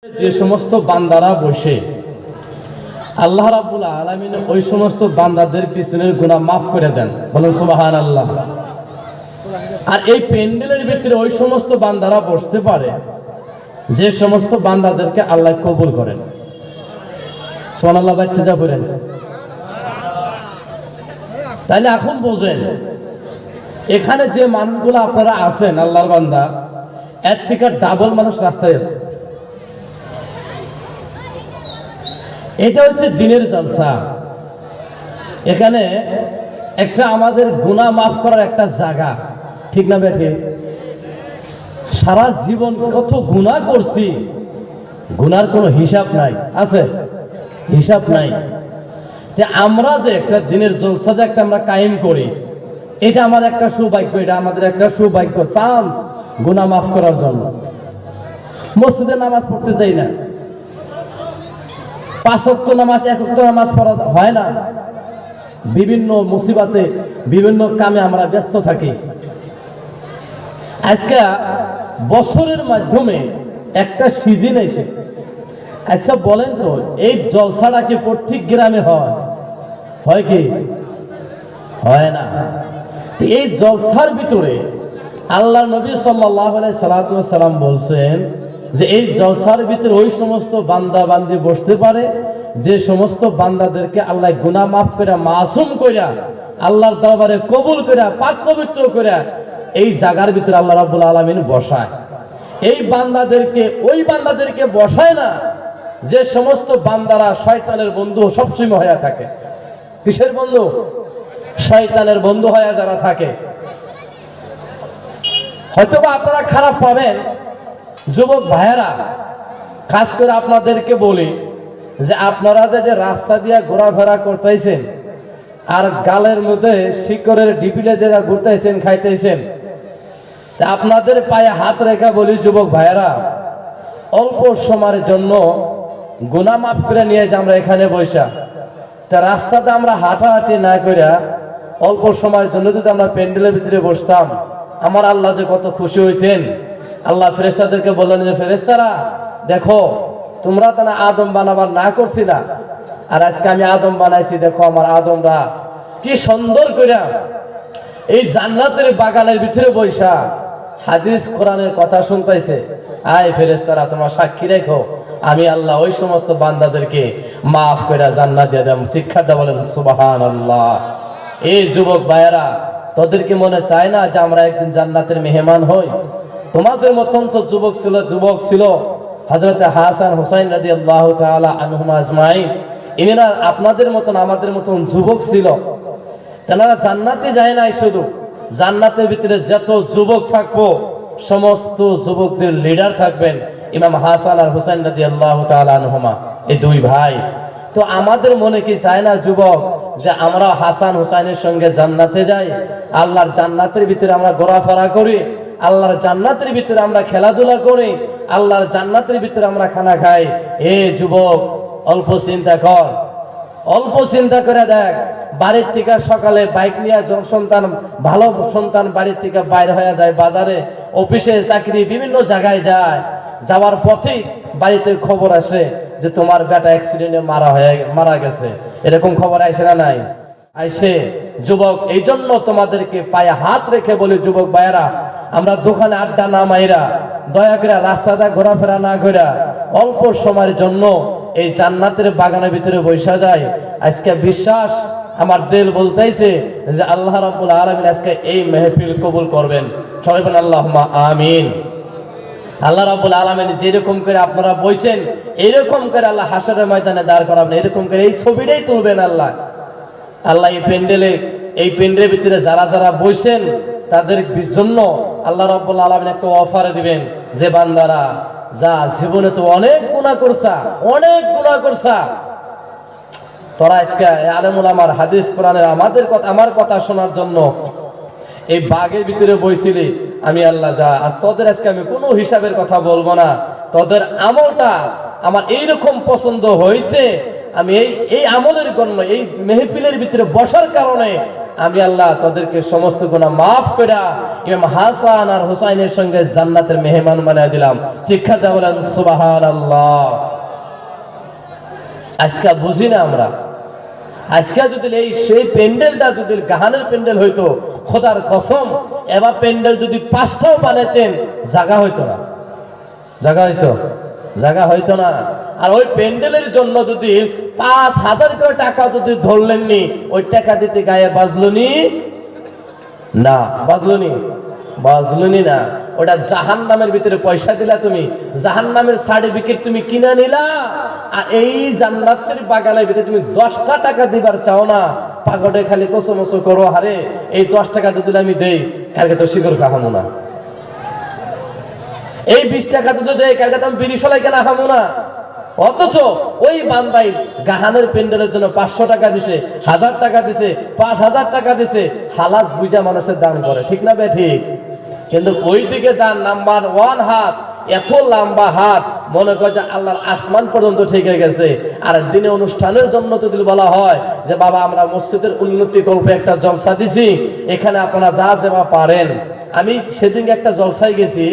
যে সমস্ত বান্দারা বসে আল্লাহ রাব্বুল আলামিন ওই সমস্ত বান্দাদের পিছনের গুনাহ মাফ করে দেন, বলেন সুবহানাল্লাহ। আর এই প্যান্ডেলের ভিতরে ওই সমস্ত বান্দারা বসতে পারে যে সমস্ত বান্দাদেরকে আল্লাহ কবুল করেন। সুবহানাল্লাহ বাইতে বলেন। তাহলে এখন বোঝেন এখানে যে মানুষগুলো আপনারা আছেন আল্লাহর বান্দা, এর থেকে ডাবল মানুষ রাস্তায় আছে। এটা হচ্ছে দিনের জলসা। এখানে একটা আমাদের গুনাহ মাফ করার একটা জায়গা, ঠিক না বেঠে? সারা জীবন কত গুনাহ করছি, গুনার কোনো হিসাব নাই, আছে? হিসাব নাই। আমরা যে একটা দিনের জলসা যে একটা আমরা কায়েম করি, এটা আমার একটা সৌভাগ্য, এটা আমাদের একটা সৌভাগ্য, চান্স গুনাহ মাফ করার জন্য। মসজিদে নামাজ পড়তে যাই না, 5 ওয়াক্ত নামাজ 1 ওয়াক্ত নামাজ পড়া হয় না, বিভিন্ন মুসিবতে বিভিন্ন কামে আমরা ব্যস্ত থাকি। আজকে বছরের মাধ্যমে একটা সিজন এসে, আচ্ছা বলেন তো এই জলসাটা কি প্রত্যেক গ্রামে হয়? হয় কি? হয় না। এই জলসার ভিতরে আল্লাহ নবী সাল্লাল্লাহু আলাইহি সাল্লাম বলছেন যে এই জলসার ভিতরে ওই সমস্ত বান্দা বান্দি বসতে পারে যে সমস্ত বান্দাদেরকে আল্লাহ গুনাহ মাফ করে মাসুম কইরা আল্লাহর দরবারে কবুল কইরা পাক পবিত্র কইরা এই জায়গার ভিতরে আল্লাহ রাব্বুল আলামিন বসায়। এই বান্দাদেরকে ওই বান্দাদেরকে বসায় না যে সমস্ত বান্দারা শয়তানের বন্ধু সবসময় হয়ে থাকে। কিসের বন্ধু? শয়তানের বন্ধু হয়ে যারা থাকে। হয়তোবা আপনারা খারাপ পাবেন, যুবক ভাইয়েরা, খাস করে আপনাদেরকে বলি যে আপনারা যে রাস্তা দিয়ে ঘোরাফেরা করতেছেন আর গালের মধ্যে শিকড়ের ডিপিলে যারা ঘুরতেছেন খাইতেছেন, আপনাদের পায়ে হাত রেখা বলি যুবক ভাইয়েরা, অল্প সময়ের জন্য গুনাহ মাফ করে নিয়ে যে আমরা এখানে বসা, তা রাস্তাতে আমরা হাঁটাহাঁটি না করিয়া অল্প সময়ের জন্য যদি আমরা প্যান্ডেলের ভিতরে বসতাম, আমার আল্লাহ যে কত খুশি হইতেন। আল্লাহ ফেরেশতাদেরকে বললেন যে ফেরেশতারা দেখো, তোমরা তো না আদম বানাবার না করছিলা, আর আজকে আমি আদম বানাইছি, দেখো আমার আদমরা কি সুন্দর কইরা এই জান্নাতের বাগানের ভিতরে বৈশা হাদিস কোরআনের কথা শুনতেছে। আয় ফেরেশতারা তোমরা সাক্ষী রেখো, আমি আল্লাহ ওই সমস্ত বান্দাদেরকে মাফ কইরা জান্নাত দিয়ে দেব। শিক্ষাটা বলেন সুবহানাল্লাহ। এই যুবক ভাইয়েরা, তোদেরকে মনে চায় না যে আমরা একদিন জান্নাতের মেহমান হই? তোমাদের মতন তো যুবক ছিল হযরত হাসান হুসাইন রাদিয়াল্লাহু তাআলা আনহুমা আজমাইন। ইনারা আপনাদের মতন আমাদের মতন যুবক ছিল। তারা জান্নাতে যায় নাই, শুধু জান্নাতের ভিতরে যত যুবক থাকবো সমস্ত যুবকদের লিডার থাকবেন ইমাম হাসান আর হুসাইন রাদিয়াল্লাহু তাআলা আনহুমা, এই দুই ভাই। তো আমাদের মনে কি চায় না যুবক যে আমরা হাসান হুসাইনের সঙ্গে জান্নাতে যাই, আল্লাহর জান্নাতের ভিতরে আমরা ঘোরাফেরা করি, আল্লাহর জান্নাতের ভিতরে আমরা খেলাধুলা করি, আল্লাহর জান্নাতের ভিতরে আমরা খানা খাই? এ যুবক, অল্প চিন্তা কর, অল্প চিন্তা করে দেখ। বাড়ির থেকে সকালে বাইক নিয়ে সন্তান, ভালো সন্তান বাড়ির থেকে বাইরে হয়ে যায়, বাজারে, অফিসে, চাকরি, বিভিন্ন জায়গায় যায়। যাওয়ার পথে বাড়িতে খবর আসে যে তোমার বেটা অ্যাক্সিডেন্টে মারা গেছে। এরকম খবর আসে না? নাই আইসে। যুবক, এই জন্য তোমাদেরকে পায়ে হাত রেখে বলি যুবক ভাইয়েরা, আমরা দোকানে আড্ডা না মাইরা, দয়া করে রাস্তাটা ঘোরাফেরা না কইরা অল্প সময়ের জন্য এই জান্নাতের বাগানের ভিতরে বসা যায়। আজকে বিশ্বাস আমার দিল বলতেছে যে আল্লাহ রাব্বুল আলামিন আজকে এই মেহফিল কবুল করবেন। সবাই বলেন আল্লাহুম্মা আমিন। আল্লাহ রাব্বুল আলামিন যেরকম করে আপনারা বইছেন, এরকম করে আল্লাহ হাসরের ময়দানে দাঁড় করাবেন, এরকম করে এই ছবিটাই তুলবেন আল্লাহ। আল্লাহ এই প্যান্ডেলের ভিতরে যারা যারা বইছেন তাদের জন্য আল্লাহ রাব্বুল আলামিন একটা অফার দিবেন যে বান্দারা যা জীবনে তো অনেক গুনাহ করছা, তোরা আজকে আলেমুল আমার হাদিস কোরআনের আমার কথা শোনার জন্য এই বাগের ভিতরে বইছিলি, আমি আল্লাহ যা আজ তোদের আজকে আমি কোনো হিসাবের কথা বলবো না, তোদের আমলটা আমার এইরকম পছন্দ হয়েছে, আমি এই আমলের জন্য এই মেহফিলের ভিতরে বসার কারণে আমি আল্লাহ তাদেরকে সমস্ত গুনাহ মাফ করে ইমাম হাসান আর হুসাইনের সঙ্গে জান্নাতের মেহমান বানিয়ে দিলাম। শিক্ষাটা বলেন সুবহানাল্লাহ। আজকে বুঝি না আমরা, আজকে যদি এই সেই প্যান্ডেলটা যদি গাহানের প্যান্ডেল হইতো, খোদার কসম এবার প্যান্ডেল যদি 5টাও বানাতেন জায়গা হইতো না, জায়গা হইতো না। আর ওই প্যান্ডেলের জন্য যদি 5,000 করে টাকা যদি ধরলেননি, ওই টাকা দিতে গায়ে বাজলুনি না, বাজলুনি না। ওটা জাহান্নামের ভিতরে পয়সা দিলা, তুমি জাহান্নামের সার্টিফিকেট তুমি কিনে নিলা। আর এই জান্নাতের বাগানের ভিতরে তুমি 10টা টাকা দিবার চাও না, পাগড়ে খালি কসমস করো, হারে এই 10 টাকা যদি আমি দেই কালকে তো শিকর খাহামো না, এই 20 টাকা যদি দেই কালকে তো আমি বিড়ি সলাই কেনা খামো না। অথচ ওই বান্দাই গাহানের প্যান্ডেলের জন্য 500 টাকা দিছে, 1000 টাকা দিছে, 5000 টাকা দিছে, হালাত বুঝা মানুষের দান করে, ঠিক না বে ঠিক? কিন্তু ওই দিকে দান নাম্বার 1 হাত, এত লম্বা হাত, মনে করে যে আল্লাহর আসমান পর্যন্ত ঠেকে গেছে। আর দিনে অনুষ্ঠানের জন্য যদি বলা হয় যে বাবা আমরা মসজিদের উন্নতি কল্পে একটা জলসা দিছি, এখানে আপনারা যা যেবা পারেন। আমি সেদিন একটা জলসায় গেছি,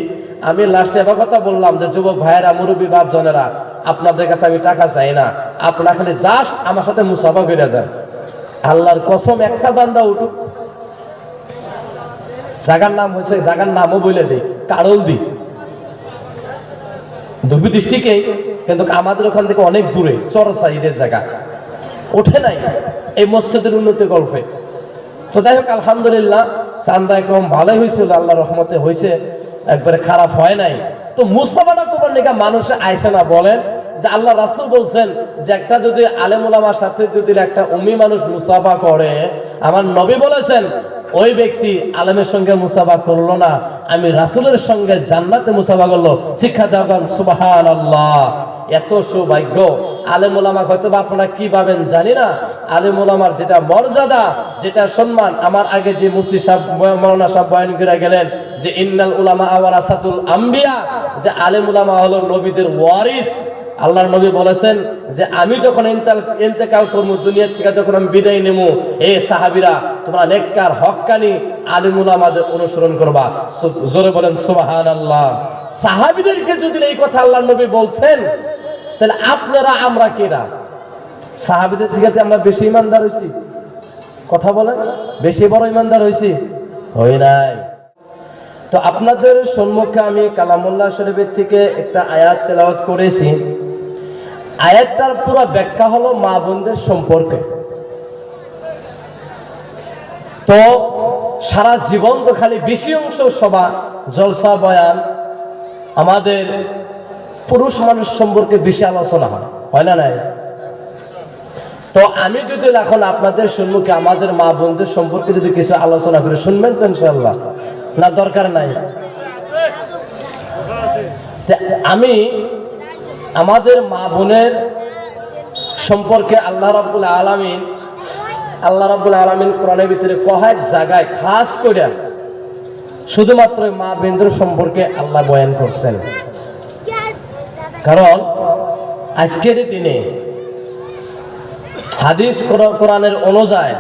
আমি লাস্টে এবার কথা বললাম যে যুবক ভাইয়েরা, মুরব্বী বাপ জনেরা, আপনাদের কাছে আমি টাকা চাই না, আপনারা খালি জাস্ট আমার সাথে মুসাফা করে যান। আল্লাহর কসম একটা বান্দা উঠুক, জায়গার নাম হয়েছে, জায়গার নামও বলে দিই, কারলদি, দুর্বি দৃষ্টিকে, কিন্তু আমাদের ওখান থেকে অনেক দূরে, চর সাইডের জায়গা, ওঠে নাই এই মসজিদের উন্নতি গল্পে। তো যাই হোক আলহামদুলিল্লাহ, চান্দা একরকম ভালোই হয়েছিল, আল্লাহর রহমতে হয়েছে, একবারে খারাপ হয় নাই। তো মুসাফাটা তোমার লেখা মানুষে আইসে না, বলেন যে আল্লাহ রাসূল বলছেন যে একটা যদি আলেম ওলামার সাথে যদি একটা উম্মি মানুষ মুসাফা করে, আমার নবী বলেছেন ওই ব্যক্তি আলেমের সঙ্গে মুসাফা করলো না, আমি রাসূলের সঙ্গে জান্নাতে মুসাফা করলো। শিক্ষা দেওয়ান সুবহানাল্লাহ। এত সৌভাগ্য আলেম ওলামা, হয়তো বা আপনারা কি পাবেন জানি না, আলেম ওলামার যেটা মর্যাদা, যেটা সম্মান, আমার আগে যে মুফতি সাহেব মাওলানা সাহেব বয়ান করে গেলেন যে ইন্নাল উলামা ওয়ারাসাতুল আম্বিয়া, যে আলেম ওলামা হলো নবীদের ওয়ারিস। আল্লাহর নবী বলেছেন যে আমি যখন ইন্তেকাল করব, দুনিয়া থেকে যখন আমি বিদায় নেব, এই সাহাবীরা তোমরা নেককার হক্কানি আলেম ওলামাদের অনুসরণ করবা। জোরে বলেন সুবহানাল্লাহ। সাহাবীদেরকে যদি এই কথা আল্লাহর নবী বলছেন, তাহলে আপনারা আমরা কেরা? সাহাবীদের থেকে আমরা বেশি ইমানদার হইছি? কথা বলেন, বেশি বড় ইমানদার হইছি? হই নাই। তো আপনাদের সম্মুখে আমি কালামুল্লাহ শরীফের থেকে একটা আয়াত তেলাওয়াত করেছি। আয়াতটার পুরো ব্যাখ্যা হলো মা বোনদের সম্পর্কে। তো সারা জীবন তো খালি বেশি অংশ সভা জলসা বয়ান আমাদের পুরুষ মানুষ সম্পর্কে বেশি আলোচনা হয় না নাই? তো আমি যদি এখন আপনাদের সম্মুখে আমাদের মা বোনদের সম্পর্কে যদি কিছু আলোচনা করে, শুনবেন তো ইনশাআল্লাহ? না দরকার নাই? আমি আমাদের মা বোনের সম্পর্কে আল্লাহ রাব্বুল আলামিন কোরআনের ভিতরে কয়েক জায়গায় খাস করে শুধুমাত্র মা বোনদের সম্পর্কে আল্লাহ বয়ান করছেন। কারণ আজকের দিনে হাদিস কোরআনের অনুযায়ী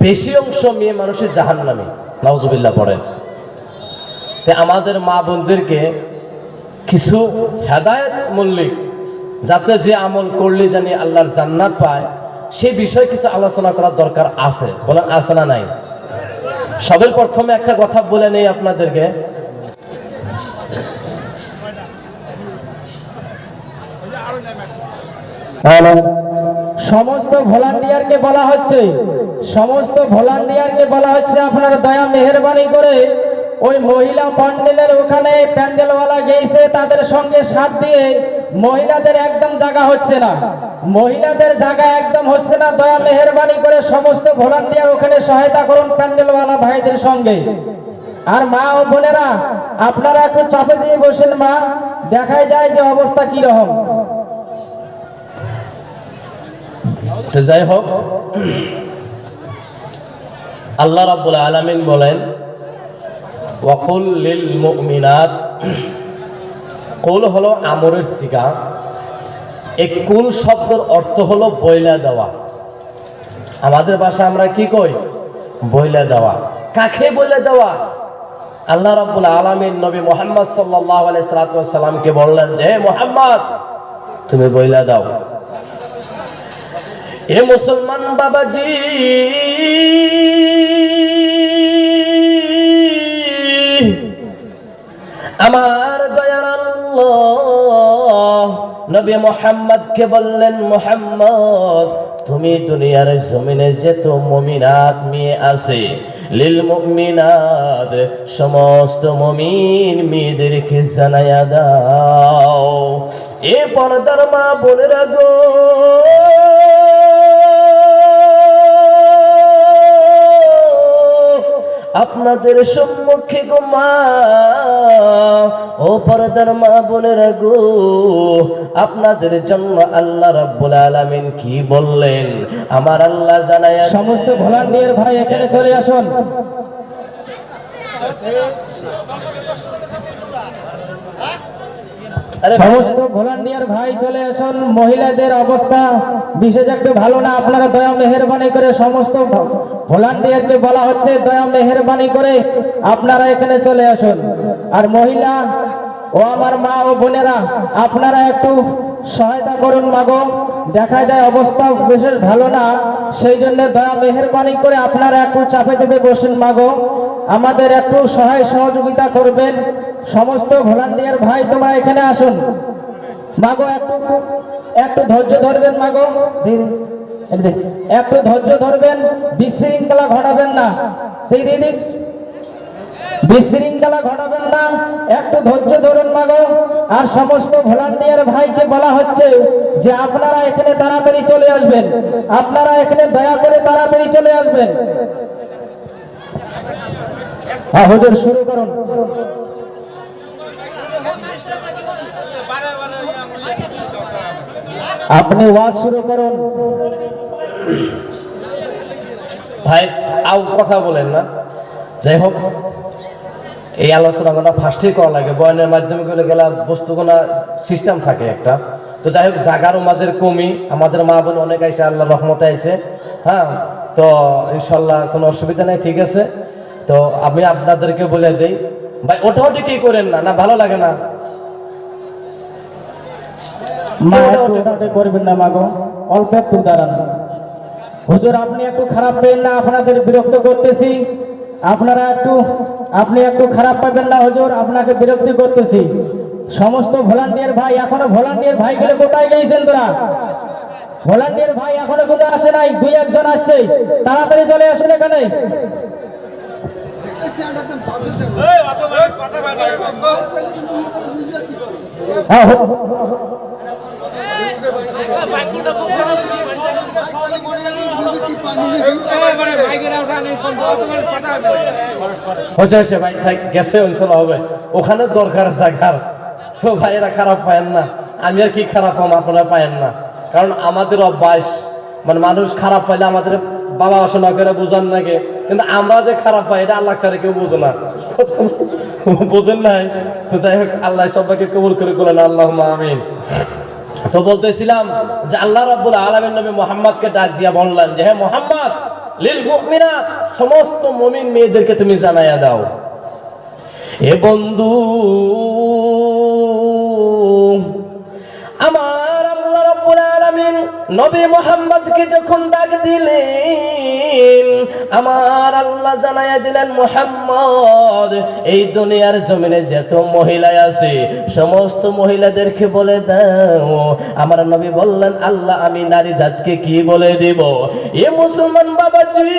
বেশি অংশ মেয়ে মানুষের জাহান্নামী, নাউজুবিল্লাহ পড়েন। তাই আমাদের মা বোনদেরকে কিছু হেদায়েত মূল্যিক, যাতে যে আমল করলে জানি আল্লাহর জান্নাত পায়, সেই বিষয়ে কিছু আলোচনা করার দরকার আছে। বলেন আছে না নাই? সবের প্রথমে একটা কথা বলে নেই আপনাদেরকে। সমস্ত ভলান্টিয়ারকে বলা হচ্ছে আপনারা দয়া মেহেরবানি করে ওই মহিলা প্যান্ডেলের ওখানে প্যান্ডেলওয়ালা গেছে, তাদের সঙ্গে সাথ দিয়ে মহিলাদের একদম জায়গা হচ্ছে না, দয়া মেহেরবানি করে সমস্ত ভলান্টিয়ার ওখানে সহায়তা করুন প্যান্ডেলওয়ালা ভাইদের সঙ্গে। আর মা ও বোনেরা আপনারা একটু চাপে চেয়ে বসেন, মা দেখাই যায় যে অবস্থা কি রকম। যাই হোক, আল্লাহ রাব্বুল আলামিন বলেন ওয়াকুল লিল মুমিনাত। কুল হলো আমরের সিগা। এই কুল শব্দের অর্থ হলো বইলা দেওয়া। আমাদের ভাষা আমরা কি কই? বইলে দেওয়া। কাকে বলে দেওয়া? আল্লাহ রাব্বুল আলামিন নবী মুহাম্মদ সাল্লাল্লাহু আলাইহি সাল্লামকে বললেন যে হে মুহাম্মদ তুমি বইলে দাও। এ মুসলমান বাবাজি, আমার দয়ার আল্লাহ নবী মুহাম্মদকে বললেন মুহাম্মদ তুমি দুনিয়ার জমিনে যত মুমিনাত মেয়ে আছে লিল মুমিনাত সমস্ত মুমিন মেয়েদেরকে জানায়া দাও এ পর্দার মা বোনেরা গো, আপনাদের সম্মুখে গো মা ও পর্দার মা বোনেরা গো, আপনাদের জন্য আল্লাহ রাব্বুল আলামিন কি বললেন আমার আল্লাহ জানায়া। সমস্ত ভলান্টিয়ার ভাই এখানে চলে আসুন। সমস্ত ভলান্টিয়ার ভাই চলে আসুন। মহিলাদের অবস্থা বিশেষ একটু ভালো না, আপনারা দয়া মেহেরবানি করে সমস্ত ভলান্টিয়ারকে বলা হচ্ছে দয়া মেহেরবানি করে আপনারা এখানে চলে আসুন। আর মহিলা ও আমার মা ও বোনেরা আপনারা একটু সহায়তা করুন মাগো, দেখা যায় অবস্থা বিশেষ ভালো না, সেই জন্য দয়া মেহেরবানি করে আপনারা একটু চাপে চাপে বসুন মাগো, আমাদের একটু সহায় সহযোগিতা করবেন। সমস্ত ভলান্টিয়ার ভাই তোমরা এখানে আসুন মাগো, একটু ধৈর্য ধরবেন মাগো, একটু ধৈর্য ধরবেন, বিশৃঙ্খলা ঘটাবেন না, দিদি বিশৃঙ্খলা ঘটাবেন না, একটু ধৈর্য ধরুন মাগো। আর সমস্ত ভলান্টিয়ার ভাইকে বলা হচ্ছে যে আপনারা এখানে তাড়াতাড়ি চলে আসবেন, আপনারা এখানে দয়া করে তাড়াতাড়ি চলে আসবেন। হ্যাঁ হুজুর শুরু করুন। আপনি ওয়াজ শুরু করুন। ভাই আও কথা বলেন না, যাই হোক এই আলোচনাগুলো ফার্স্টেই করা লাগে, বয়ানের মাধ্যমে করে গেলে বস্তুগুলো সিস্টেম থাকে একটা। তো যাই হোক জাগার আমাদের কমি, আমাদের মা বোন অনেক আইসে, আল্লাহ রহমতে আইছে। হ্যাঁ, তো ইনশাল্লাহ কোনো অসুবিধা নেই, ঠিক আছে। তো আমি আপনাদেরকে বলে দিই ভাই ওটা ওটা কি করেন না, না ভালো লাগে না করবেন না মাগো, অল্প একটু দাঁড়ান। হুজুর আপনি একটু খারাপ পেয়েন না, আপনাদের বিরক্ত করতেছি, আপনি একটু খারাপ পাবেন না হুজুর, আপনাকে বিরক্তি করতেছি। সমস্ত ভলান্টিয়ার ভাই এখনো ভলান্টিয়ার ভাই গেলে কোথায় গেছেন তোরা? ভলান্টিয়ার ভাই এখনো কোথায় আসে নাই? দুই একজন আসছে, তাড়াতাড়ি চলে আসুন এখানে। হচ্ছে ভাই গেছে অঞ্চল হবে, ওখানে দরকার জায়গার। তো ভাইয়েরা খারাপ পায়েন না, আমি আর কি খারাপ হম, আপনারা পায়েন না। কারণ আমাদের অভ্যাস, মানে মানুষ খারাপ পাইলে আমাদের বাবা শোনা করে বুঝান নাকি, কিন্তু আমরা যে খারাপ পাই এটা আল্লাহ ছাড়া কেউ বুঝে না, বুঝেন নাই? তো যাই হোক আল্লাহ সবাইকে কবুল করে বলেন আল্লাহুম্মা আমিন। তো বলতেছিলাম যে আল্লাহ রাব্বুল আলামিন নবী মুহাম্মদকে ডাক দিয়া বললেন যে হে মুহাম্মদ লিল মুমিনাত সমস্ত মুমিন মেয়েদেরকে তুমি জানাইয়া দাও। এ বন্ধু আমার আল্লাহ রাব্বুল আলামিন নবী মুহাম্মদকে যখন ডাক দিলেন আমার আল্লাহ জানাইয়া দিলেন মুহাম্মদ এই দুনিয়ার জমিনে যত মহিলা আছে সমস্ত মহিলাদেরকে বলে দাও। আমার নবী বললেন আল্লাহ আমি নারী জাতকে কি বলে দিব? এ মুসলমান বাবাজি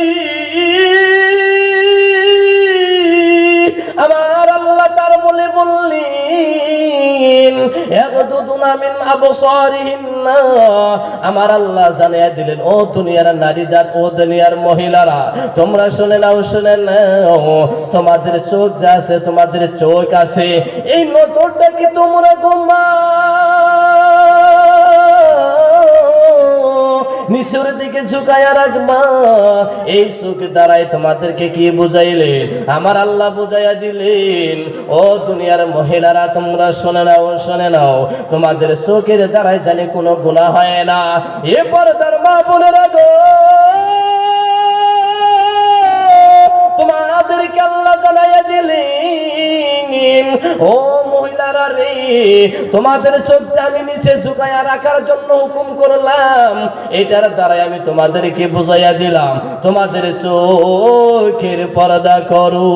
আমার আল্লাহ তার বলে বললেন ইয়াগদুদুনা মিন আবসারিহিন্না, আমার আল্লাহ জানিয়ে দিলেন ও দুনিয়ার নারী জাত, ও দুনিয়ার মহিলারা তোমরা শুনে নাও, শুনে নাও, তোমাদের চোখ যা আছে, তোমাদের চোখ আছে, এই নজরটা কি তোমরা গোমা নিচের দিকে ঝুঁকায়া রাখবা। এই চোখ দ্বারাই তোমাদেরকে কি বুঝাইলেন? আমার আল্লাহ বুঝাইয়া দিলেন ও দুনিয়ার মহিলারা তোমরা শুনে নাও, শুনে নাও, তোমাদের চোখের দ্বারাই জানি কোনো গুনাহ হয় না। এরপর তার মা বলে রাখো তোমাদেরকে আল্লাহ জানাইয়া দিলেন, ও মহিলারা রে, তোমাদের চোখ আমি নিচে ঝুঁকাইয়া রাখার জন্য হুকুম করলাম। এটার দ্বারাই আমি তোমাদেরকে বুঝাইয়া দিলাম, তোমাদের চোখের পর্দা করো।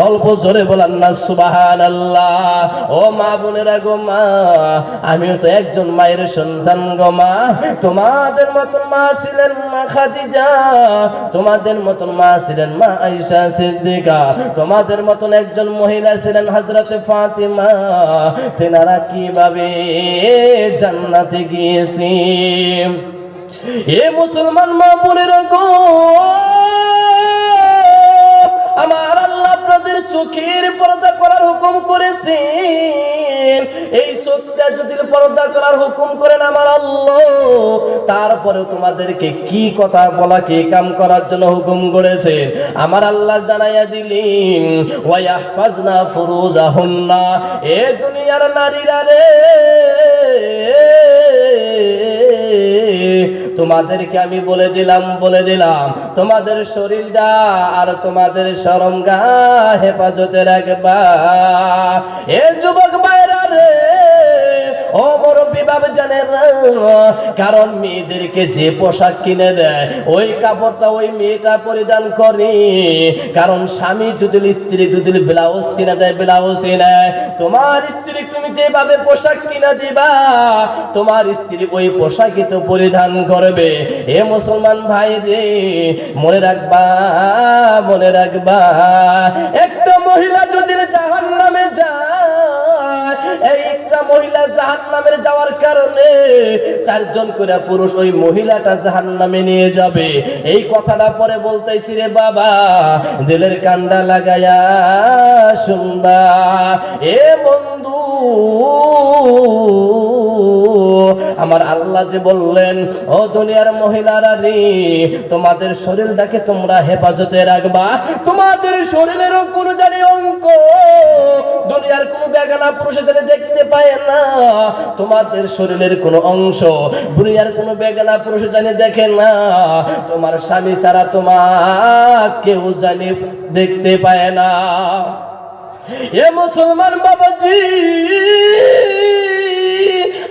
অল্প জোরে বলেন না সুবহানাল্লাহ। ও মা বোনেরা গো মা, আমিও তো একজন মায়ের সন্তান গো মা। তোমাদের মতন মা ছিলেন মা খাদিজা, তোমাদের মতন মা ছিলেন মা আয়েশা সিদ্দিকা, তোমাদের মতন একজন মহিলা ছিলেন হযরতে ফাতিমা। তেনারা কিভাবে জান্নাতে গিয়েছে? এ মুসলমান মা বোনেরা গো, আমার আল্লাহ আপনাদের চোখের পর্দা করার হুকুম করেছেন। এই চোখটা যদি পর্দা করার হুকুম করেন আমার আল্লাহ, তারপরে তোমাদেরকে কি কথা বলা, কি কাম করার জন্য হুকুম করেছেন আমার আল্লাহ জানাইয়া দিলেন, ওয়ায়াহফাজনা ফুরুজাহুন্না। এ দুনিয়ার নারীরা রে, তোমাদেরকে আমি বলে দিলাম তোমাদের শরীরটা আর তোমাদের শরমগা হেফাজতে রাখবা। এ যুবক ভাইরা রে, ও মুরব্বি বাবা জানেন, কারণ মেয়েদেরকে যে পোশাক কিনে দেয় ওই কাপড়টা ওই মেয়েটা পরিধান করে। কারণ স্বামী যদি স্ত্রী যদি ব্লাউজ কিনে দেয়, ব্লাউজ নেয়, তোমার স্ত্রী তুমি যেভাবে পোশাক কিনে দিবা তোমার স্ত্রী ওই পোশাকই তো পরিধান করবে। এ মুসলমান ভাই রে, মনে রাখবা, মনে রাখবা, একটা মহিলা যদি জাহান্নামে যায়, এই একটা মহিলা জাহান্নামে যাওয়ার কারণে 4 জন করে পুরুষ ওই মহিলাটা জাহান্নামে নিয়ে যাবে। এই কথাটা পরে বলতেছি রে বাবা, দিলের কান্ডা লাগায়া শুনবা। এ বন্ধু, আমার আল্লাহ যে বললেন, ও দুনিয়ার মহিলারা রে, তোমাদের শরীরটাকে তোমরা হেফাজতে রাখবা। তোমাদের শরীরের কোন জানি অঙ্গ দুনিয়ার কোন বেগানা পুরুষের দেখতে পায় না। তোমাদের শরীরের কোন অংশ দুনিয়ার কোন বেগানা পুরুষ জানি দেখে না। তোমার স্বামী ছাড়া তোমার কেউ জানি দেখতে পায় না। এ মুসলমান বাবাজি,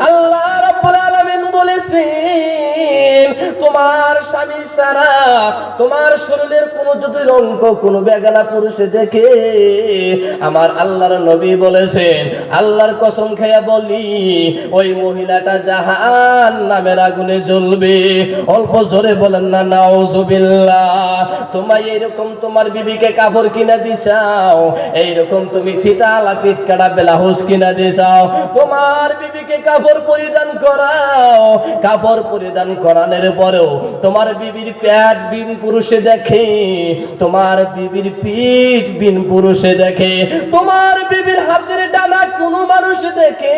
আল্লাহ রাব্বুল আলামিন বলেছেন, তোমার স্বামী ছাড়া তোমার শরীরের কোন যদি অঙ্গ কোন বেগানা পুরুষে দেখে, আমার আল্লাহর নবী বলেছেন, আল্লাহর কসম খাইয়া বলি, ওই মহিলাটা জাহান্নামের আগুনে জ্বলবে। অল্প জোরে বলেন না নাউজুবিল্লাহ। তোমায় এরকম তোমার বিবিকে কাপড় কিনা দিছাও, এইরকম তুমি ফিতালা পিট কাটা ব্লাউজ কিনা দিছাও, তোমার বিবিকে কাপড় পরিধান করাও। কাপড় পরিধান করানোর পরেও তোমার বিবির পেট বিন পুরুষে দেখে, তোমার বিবির পিঠ বিন পুরুষে দেখে, তোমার বিবির হাতের ডানা কোনো মানুষ দেখে,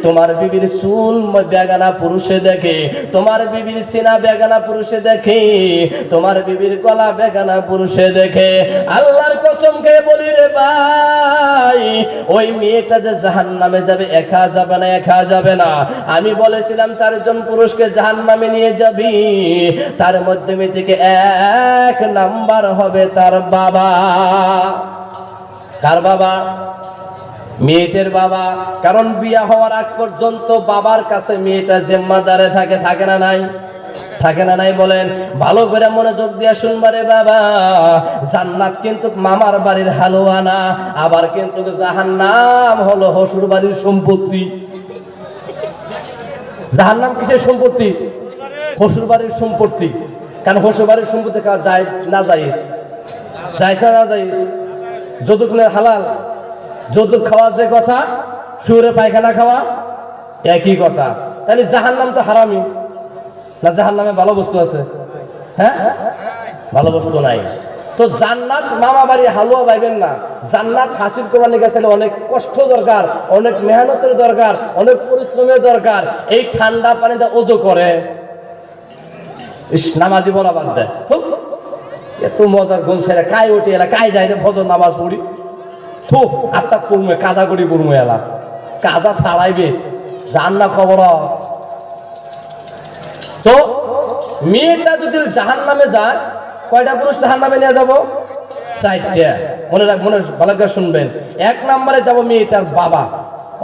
তোমার বিবির চুল বেগানা পুরুষে দেখে, তোমার বিবির সিনা বেগানা পুরুষে দেখে, তোমার বিবির গলা বেগানা পুরুষে দেখে। আল্লাহর কসম খেয়ে বলি রে ভাই, ওই মেয়েটা যে জাহান্নামে যাবে, একা যাবে না, একা যাবে না। আমি বলেছিলাম 4 জন পুরুষকে জাহান্নামে নিয়ে যাবি, তার মধ্যে থেকে 1 নাম্বার হবে তার বাবা। কার বাবা? মেয়েটার বাবা। কারণ বিয়া হওয়ার আগ পর্যন্ত বাবার কাছে মেয়েটা জিম্মাদারে থাকে, থাকে না নাই? থাকে না নাই? বলেন ভালো করে মনোযোগ দিয়ে শুনবারে বাবা, জান্নাত কিন্তু মামার বাড়ির হালুয়া না, আবার কিন্তু জাহান্নাম হলো হসুর বাড়ির সম্পত্তি। জাহান্নাম কিসের সম্পত্তি? হসুর বাড়ির সম্পত্তি। কারণ হসুর বাড়ির সম্পত্তি যায় না, যাইস যাইছে না, যাইস যৌতুক হালাল। যৌতুক খাওয়া যে কথা, শুয়ে পায়খানা খাওয়া একই কথা। তাহলে জাহান্নাম তো হারামি না? জাহান্নামে ভালো বস্তু আছে? হ্যাঁ, ভালো বস্তু নাই। তো জান্নাত মামা বাড়ি হালুয়া পাইবেন না। জান্নাত হাসিল করার গেছে অনেক কষ্ট দরকার, অনেক মেহনতের দরকার, অনেক পরিশ্রমের দরকার। এই ঠান্ডা পানিতে ওযু করে নামাজি বলা বাদ দেয়, এত মজার ঘুম সেরে কাই উঠে এলা, কাই যায় রে ফজর নামাজ পড়ি, থু আত্মা পড়মে কাজা করি পড়মে এলা, কাজা ছাড়াইবে জান্নাত খবর। তো মেয়েটা যদি জাহান্নামে যায়, কয়টা পুরুষ জাহান্নামে নিয়ে যাব? 4টা। মনে ভালো করে শুনবেন। 1 নম্বরে যাব মেয়েটার বাবা,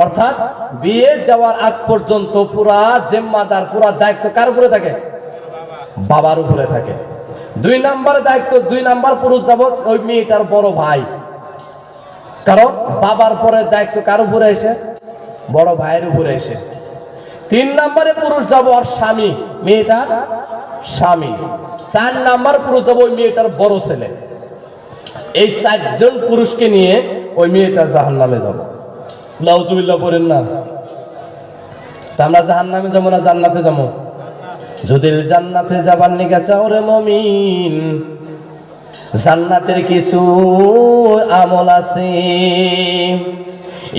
অর্থাৎ বিয়ে দেওয়ার আগ পর্যন্ত পুরা জিম্মাদার, পুরা দায়িত্ব কার উপরে থাকে? বাবার উপরে থাকে। 2 নম্বরে দায়িত্ব, 2 নম্বর পুরুষ যাব ওই মেয়েটার বড় ভাই, কারণ বাবার পরে দায়িত্ব কার উপরে এসে? বড় ভাইয়ের উপরে এসে। 3 নম্বরে পুরুষ যাব আর স্বামী, মেয়েটার স্বামী। 4 নম্বর পুরুষ যাব ওই মেয়েটার বড় ছেলে। এই 4 জন পুরুষকে নিয়ে ওই মেয়েটা জাহান্নামে যাব। নাউজুবিল্লাহ পড়েন না। তা আমরা জাহান্নামে যাবো না জান্নাতে যাবো? যদি জান্নাতে যাবার নিকা চাও রে মুমিন, জান্নাতের কিছু আমল আছে।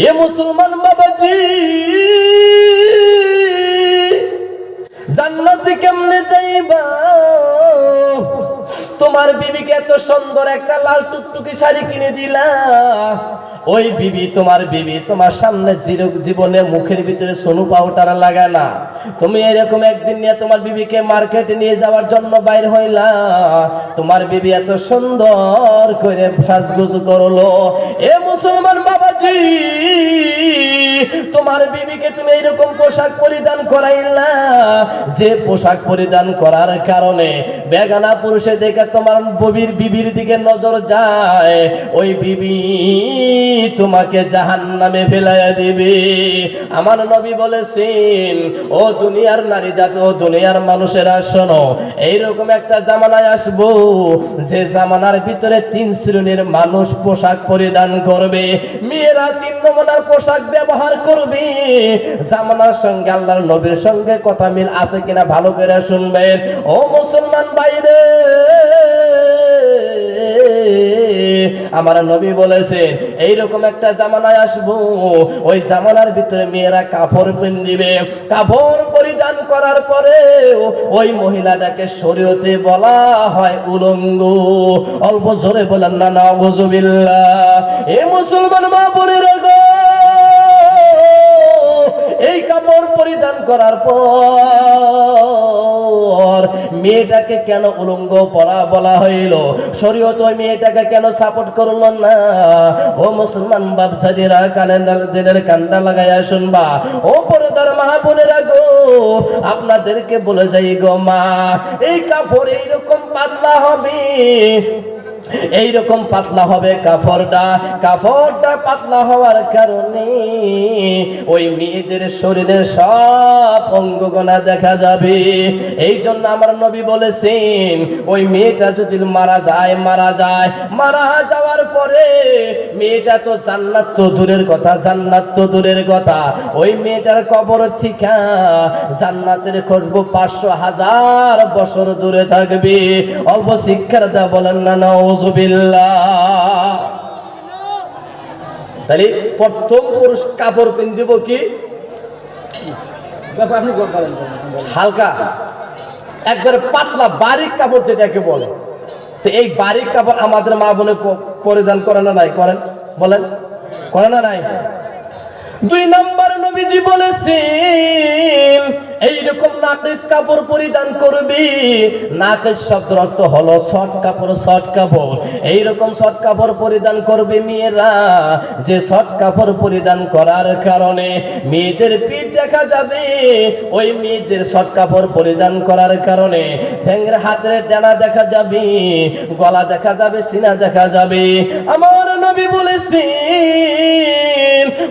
এ মুসলমান বাবাজি, জান্নাতে কেমনে যাইবা? তোমার বিবিকে এত সুন্দর একটা লাল টুকটুকি শাড়ি কিনে দিলা, ওই বিবি তোমার সামনে জীবনে মুখের ভিতরে সোনু পাউডার লাগায় না। তুমি এরকম একদিন নিয়ে তোমার বিবিকে মার্কেটে নিয়ে যাওয়ার জন্য বাইর হইলা, তোমার বিবি এত সুন্দর করে সাজগুজ করলো। এ মুসলমান বাবাজি, তোমার বিবিকে তুমি এইরকম পোশাক পরিধান করাইলা, যে পোশাক পরিধান করার কারণে বেগানা পুরুষে দেখে তোমার বিবির দিকে নজর যায়, ওই বিবি তোমাকে জাহান্নামে ফেলাইয়া দিবে। আমার নবী বলেছেন, ও দুনিয়ার নারী জাতি, ও দুনিয়ার মানুষেরা শোনো, এইরকম একটা জামানায় আসবো যে জামানার ভিতরে 3 শ্রেণীর মানুষ পোশাক পরিধান করবে। মেয়েরা 3 নমুনার পোশাক ব্যবহার করবে। জামানার সঙ্গে আল্লাহর নবীর সঙ্গে কথা মিল আছে কিনা ভালো করে শুনবেন। ও মুসলমান ভাইরে, আমার নবী বলেছেন এইরকম একটা জামানায় আসবো, ওই জামানার ভিতরে মেয়েরা কাপড় পিন্দিবে। কাপড় পরিধান করার পরে ওই মহিলাটাকে শরীয়তে বলা হয় উলঙ্গ। অল্প জোরে বলেন না নাউজুবিল্লাহ। এ মুসলমান মা বোনেরা গো, এই কাপড় পরিধান করার পর মেয়েটাকে কেন উলঙ্গ পরা বলা হইল? শরীয়ত ওই মেয়েটাকে কেন সাপোর্ট করলো না? ও মুসলমান বাপসাদিরা, দিনের কান্ডা লাগাইয়া শুনবা। ও পর্দার মা বোনেরা গো, আপনাদেরকে বলে যাই গো মা, এই কাপড় এইরকম পাতলা হবে, এইরকম পাতলা হবে কাপড়টা পাতলা হওয়ার কারণে ওই মেয়েদের শরীরের সব অঙ্গগণা দেখা যাবে। এই জন্য আমার নবী বলেছেন, ওই মেয়েটা যদি মারা যাওয়ার পরে মেয়েটা তো জান্নাত তো দূরের কথা, ওই মেয়েটার কবর থেকে জান্নাতের খুশবু 500,000 বছর দূরে থাকবে। অল্প শিক্ষার দা বলেন না নাউজুবিল্লাহ। তাহলে প্রথম পুরুষ কাপড় পিন্দিব কি? হালকা, একবারে পাতলা বারিক কাপড় যেটাকে বলে। তো এই বারিক কাপড় আমাদের মা বোনে পরিধান করে না নাই? করেন, বলেন, করে না নাই? 2 নম্বর নবীজি বলেছেন, এইরকম নাকিস কাপড় পরিধান করবি। নাকিস শব্দের অর্থ হলো শর্ট কাপড়। এইরকম শর্ট কাপড় পরিধান করবে মেয়েরা, যে শর্ট কাপড় পরিধান করার কারণে মেয়েদের পিঠ দেখা যাবে। ওই মেয়েদের শর্ট কাপড় পরিধান করার কারণে ঠ্যাংয়ের হাতের ডানা দেখা যাবে, গলা দেখা যাবে, সিনা দেখা যাবে। আমার নবী বলেছেন,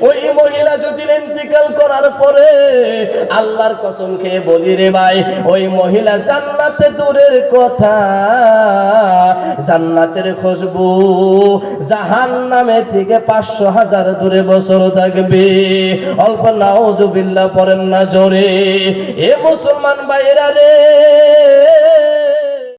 ওই মহিলা যদি ইন্তেকাল করার পরে আল্লাহর কসম খেয়ে বলি রে ভাই, ওই মহিলা জান্নাতে দূরের কথা, জান্নাতের খুশবু জাহান্নামে থেকে 500,000 দূরে বছর থাকবে। অল্প নাউজুবিল্লাহ পড়েন না জোরে। এ মুসলমান ভাইরা রে,